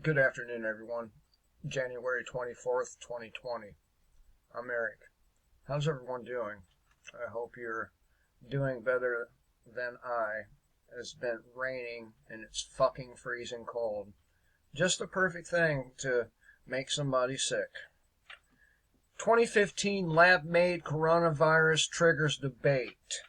Good afternoon, everyone. January 24th, 2020. I'm Eric. How's everyone doing? I hope you're doing better than I. It's been raining and it's fucking freezing cold. Just the perfect thing to make somebody sick. 2015 lab-made coronavirus triggers debate.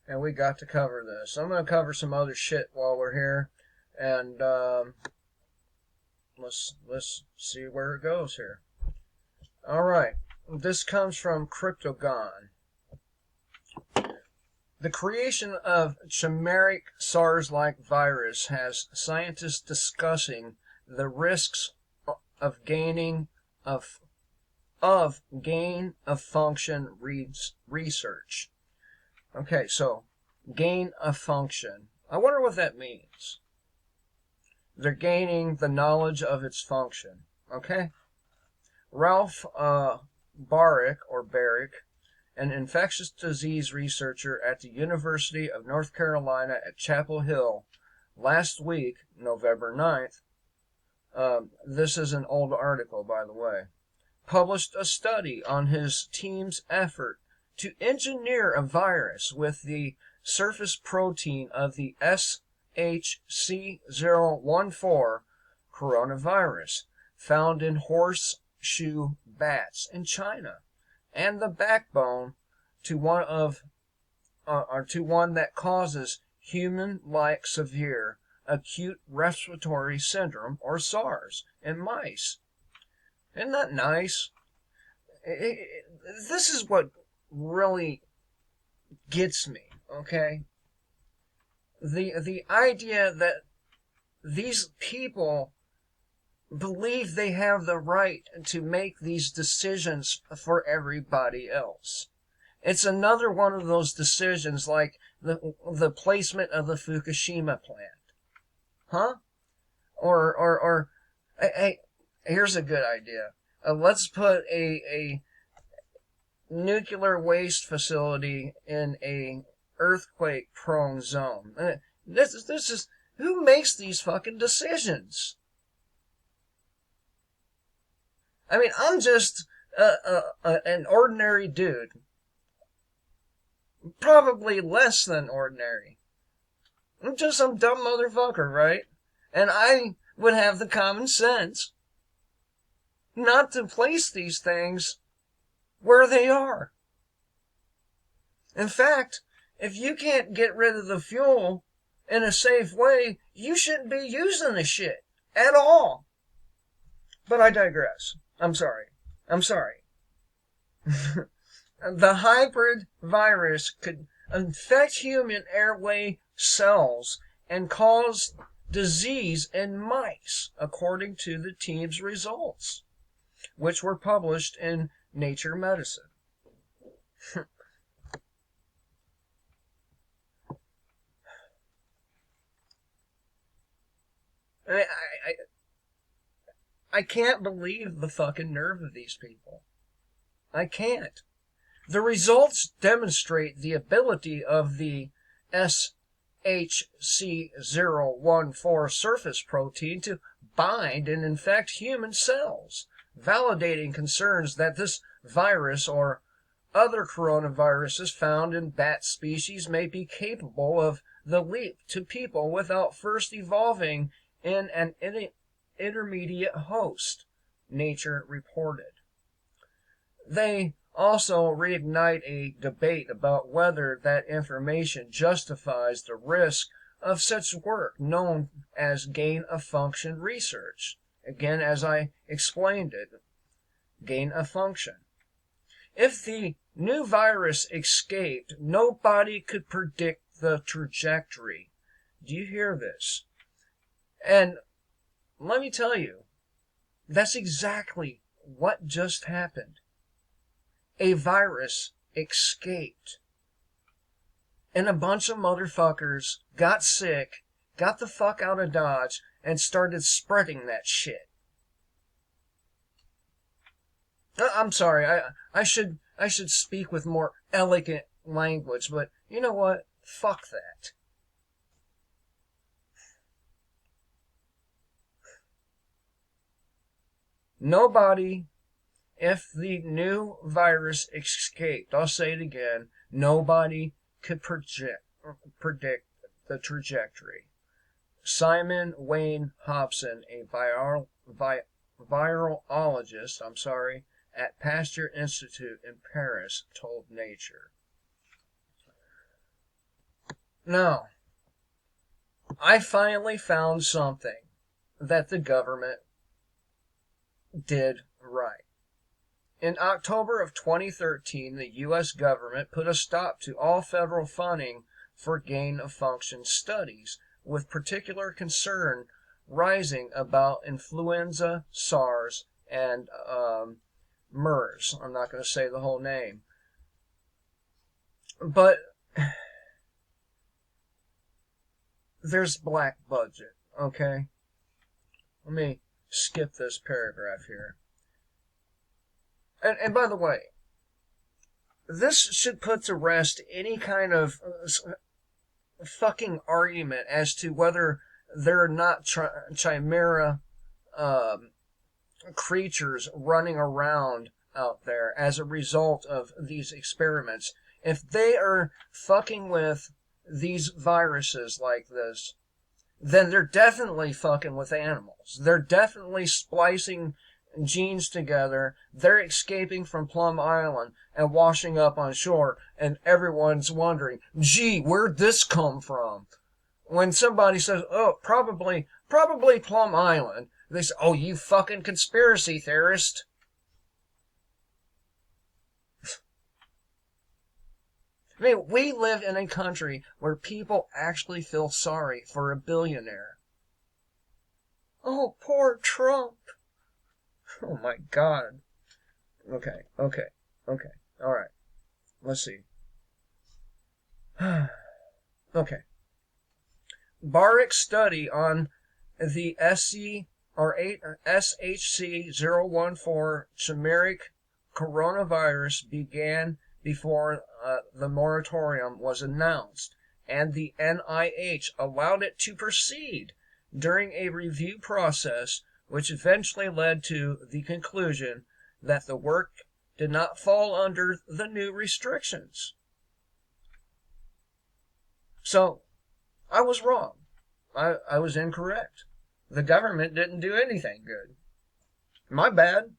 And we got to cover this. I'm going to cover some other shit while we're here. And, let's see where it goes here. All right, this comes from Cryptogon. The creation of chimeric SARS-like virus has scientists discussing the risks of gain of function research. Okay, so gain of function. I wonder what that means. They're gaining the knowledge of its function. Okay? Ralph Baric, an infectious disease researcher at the University of North Carolina at Chapel Hill, last week, November 9th, this is an old article, by the way, published a study on his team's effort to engineer a virus with the surface protein of the SHC014 coronavirus found in horseshoe bats in China, and the backbone to one that causes human-like severe acute respiratory syndrome, or SARS, in mice. Isn't that nice? This is what really gets me, okay? The idea that these people believe they have the right to make these decisions for everybody else. It's another one of those decisions like the placement of the Fukushima plant. Huh? Or hey, here's a good idea. Let's put a nuclear waste facility in a earthquake prone zone. This is who makes these fucking decisions? I mean, I'm just an ordinary dude. Probably less than ordinary. I'm just some dumb motherfucker, right? And I would have the common sense not to place these things where they are. In fact, if you can't get rid of the fuel in a safe way, you shouldn't be using the shit at all. But I digress. I'm sorry. The hybrid virus could infect human airway cells and cause disease in mice, according to the team's results, which were published in Nature Medicine. I can't believe the fucking nerve of these people. I can't. The results demonstrate the ability of the SHC014 surface protein to bind and infect human cells, validating concerns that this virus or other coronaviruses found in bat species may be capable of the leap to people without first evolving in an intermediate host, Nature reported. They also reignite a debate about whether that information justifies the risk of such work known as gain-of-function research. Again, as I explained it, gain-of-function. If the new virus escaped, nobody could predict the trajectory. Do you hear this? And let me tell you, that's exactly what just happened. A virus escaped. And a bunch of motherfuckers got sick, got the fuck out of Dodge, and started spreading that shit. I'm sorry, I should speak with more elegant language, but you know what? Fuck that. Nobody, if the new virus escaped, I'll say it again, nobody could predict the trajectory. Simon Wayne Hobson, a virologist, at Pasteur Institute in Paris, told Nature. Now, I finally found something that the government did right. In October of 2013, the U.S. government put a stop to all federal funding for gain-of-function studies, with particular concern rising about influenza, SARS, and MERS. I'm not going to say the whole name. But there's black budget, okay? Let me skip this paragraph here. And by the way, this should put to rest any kind of fucking argument as to whether there are not chimera creatures running around out there as a result of these experiments. If they are fucking with these viruses like this, then they're definitely fucking with animals. They're definitely splicing genes together. They're escaping from Plum Island and washing up on shore, and everyone's wondering, gee, where'd this come from? When somebody says, oh, probably Plum Island, they say, oh, you fucking conspiracy theorist. I mean, we live in a country where people actually feel sorry for a billionaire. Oh, poor Trump. Oh my God. Okay. All right. Let's see. Okay. Barrick's study on the SHC-014 chimeric coronavirus began before the moratorium was announced, and the NIH allowed it to proceed during a review process which eventually led to the conclusion that the work did not fall under the new restrictions. So, I was wrong. I was incorrect. The government didn't do anything good. My bad.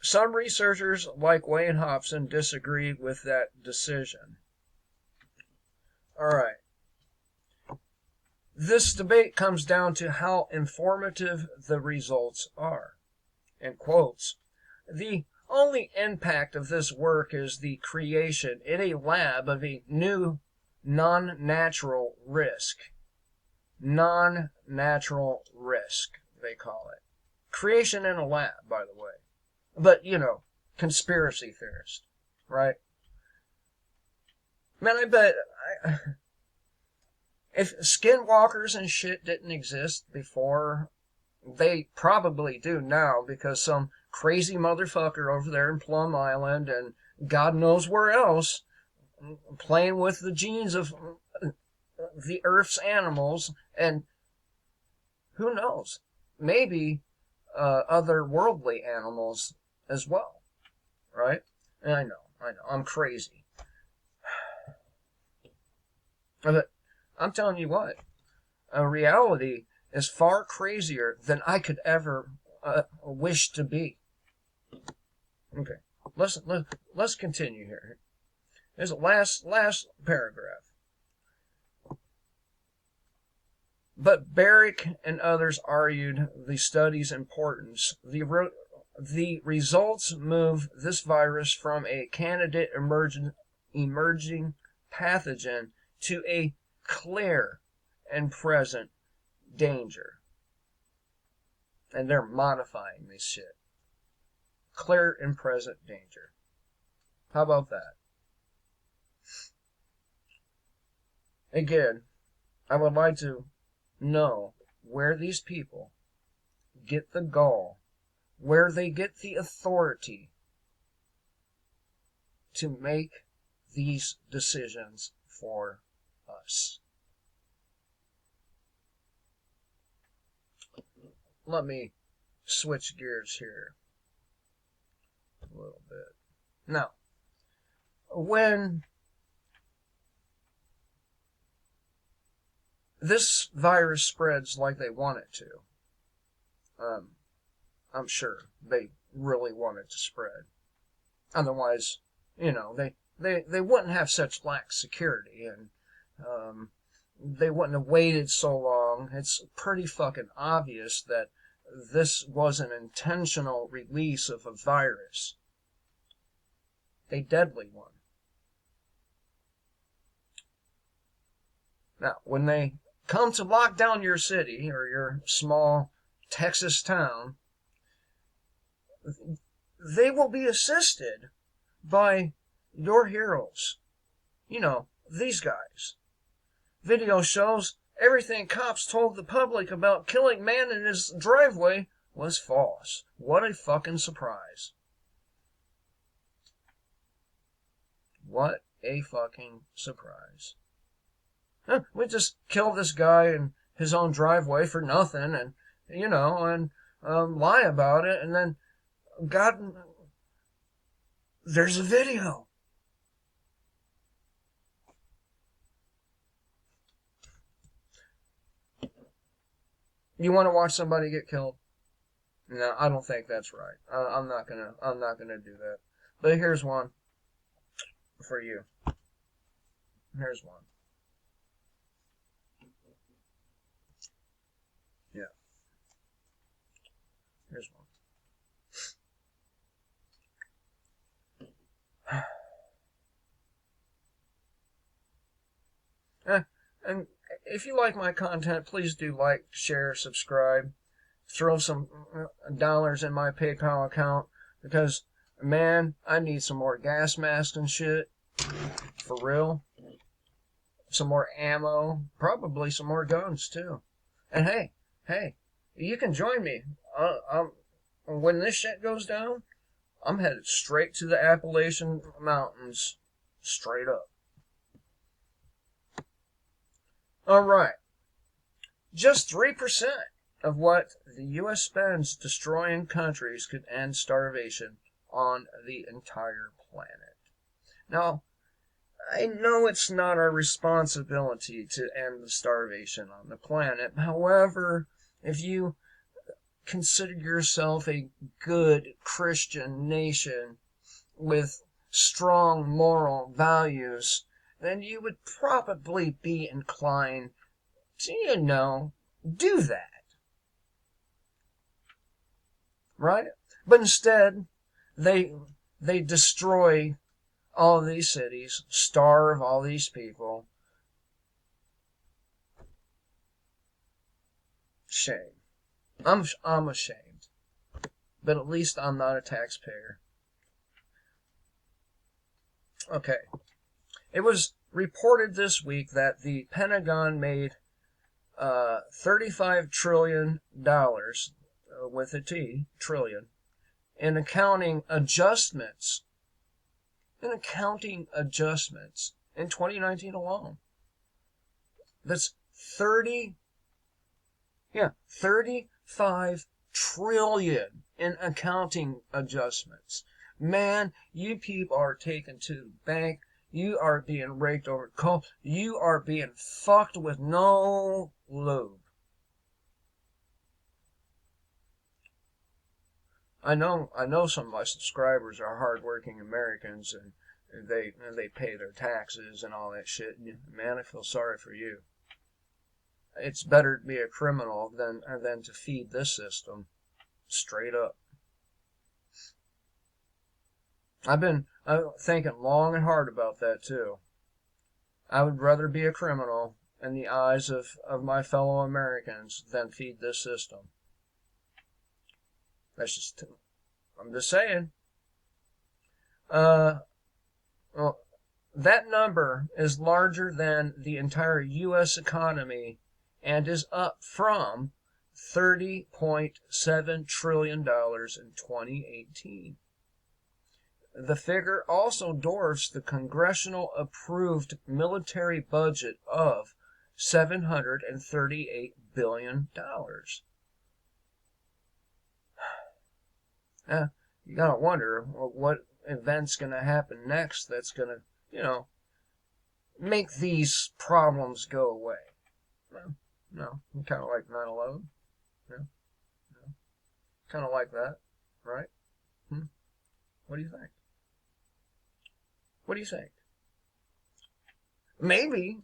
Some researchers, like Wayne Hobson, disagree with that decision. All right. This debate comes down to how informative the results are. In quotes, the only impact of this work is the creation in a lab of a new non-natural risk. Non-natural risk, they call it. Creation in a lab, by the way. But, conspiracy theorist, right? Man, I bet... if skinwalkers and shit didn't exist before, they probably do now, because some crazy motherfucker over there in Plum Island and God knows where else, playing with the genes of the Earth's animals, and who knows, maybe otherworldly animals as well, right? And I know, I'm crazy. But I'm telling you what, reality is far crazier than I could ever wish to be. Okay, let's continue here. There's a last paragraph. But Barrick and others argued the study's importance. The results move this virus from a candidate emerging pathogen to a clear and present danger. And they're modifying this shit. Clear and present danger. How about that? Again, I would like to know where these people get the gall, where they get the authority to make these decisions for us. let me switch gears here a little bit. Now, when this virus spreads like they want it to, I'm sure they really want it to spread. Otherwise, they wouldn't have such lax security, and they wouldn't have waited so long. It's pretty fucking obvious that this was an intentional release of a virus, a deadly one. Now, when they come to lock down your city or your small Texas town, they will be assisted by your heroes. These guys. Video shows everything cops told the public about killing man in his driveway was false. What a fucking surprise. What a fucking surprise. We just killed this guy in his own driveway for nothing, and, lie about it, and then, God, there's a video. You want to watch somebody get killed? No, I don't think that's right. I'm not gonna do that. But here's one for you. Here's one. Yeah. Here's one. And if you like my content, please do like, share, subscribe. Throw some dollars in my PayPal account, because, man, I need some more gas masks and shit. For real. Some more ammo. Probably some more guns, too. And hey, you can join me. When this shit goes down, I'm headed straight to the Appalachian Mountains. Straight up. Alright. Just 3% of what the U.S. spends destroying countries could end starvation on the entire planet. Now, I know it's not our responsibility to end the starvation on the planet. However, if you consider yourself a good Christian nation with strong moral values, then you would probably be inclined to, do that. Right? But instead, they destroy all these cities, starve all these people. Shame. I'm ashamed. But at least I'm not a taxpayer. Okay. It was reported this week that the Pentagon made $35 trillion, with a T, trillion, in accounting adjustments. In 2019 alone. That's 35 trillion in accounting adjustments. Man, you people are taken to the bank. You are being raked over the coal. You are being fucked with no lube. I know some of my subscribers are hardworking Americans, and they pay their taxes and all that shit. Man, I feel sorry for you. It's better to be a criminal than to feed this system. Straight up. I've been thinking long and hard about that, too. I would rather be a criminal in the eyes of my fellow Americans than feed this system. I'm just saying. Well, that number is larger than the entire U.S. economy and is up from $30.7 trillion in 2018. The figure also dwarfs the congressional-approved military budget of $738 billion. You gotta wonder what event's gonna happen next that's gonna, you know, make these problems go away. No, no, kind of like 9/11. Yeah, yeah. Kind of like that, right? Hmm? What do you think? What do you think? Maybe,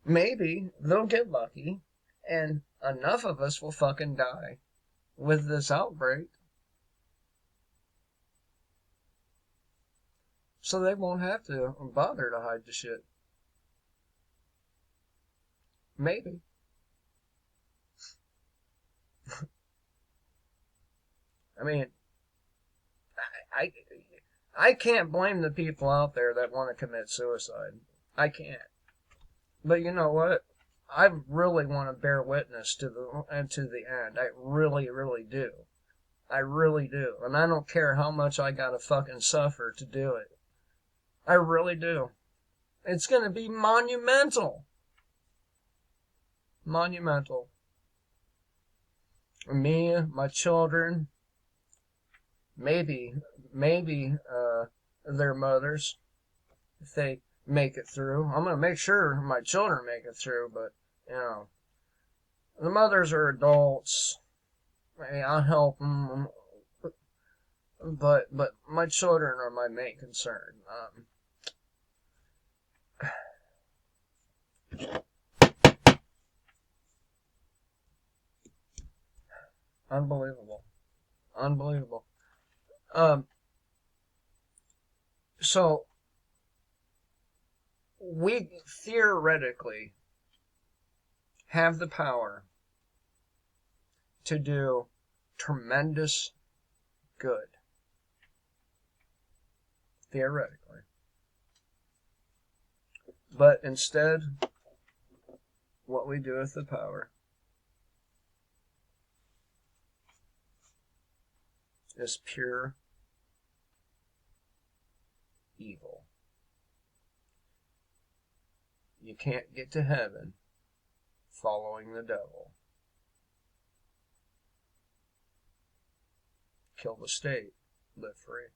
maybe they'll get lucky, and enough of us will fucking die with this outbreak, so they won't have to bother to hide the shit. Maybe. I mean, I I can't blame the people out there that want to commit suicide. I can't. But you know what? I really want to bear witness to the end. I really, really do. I really do. And I don't care how much I gotta fucking suffer to do it. I really do. It's gonna be monumental. Monumental. Me, my children, maybe their mothers, if they make it through. I'm gonna make sure my children make it through, but you know, the mothers are adults. I'll help them, but my children are my main concern. Unbelievable, unbelievable. Um, so we theoretically have the power to do tremendous good. Theoretically. But instead, what we do with the power is pure evil. You can't get to heaven following the devil. Kill the state, live free.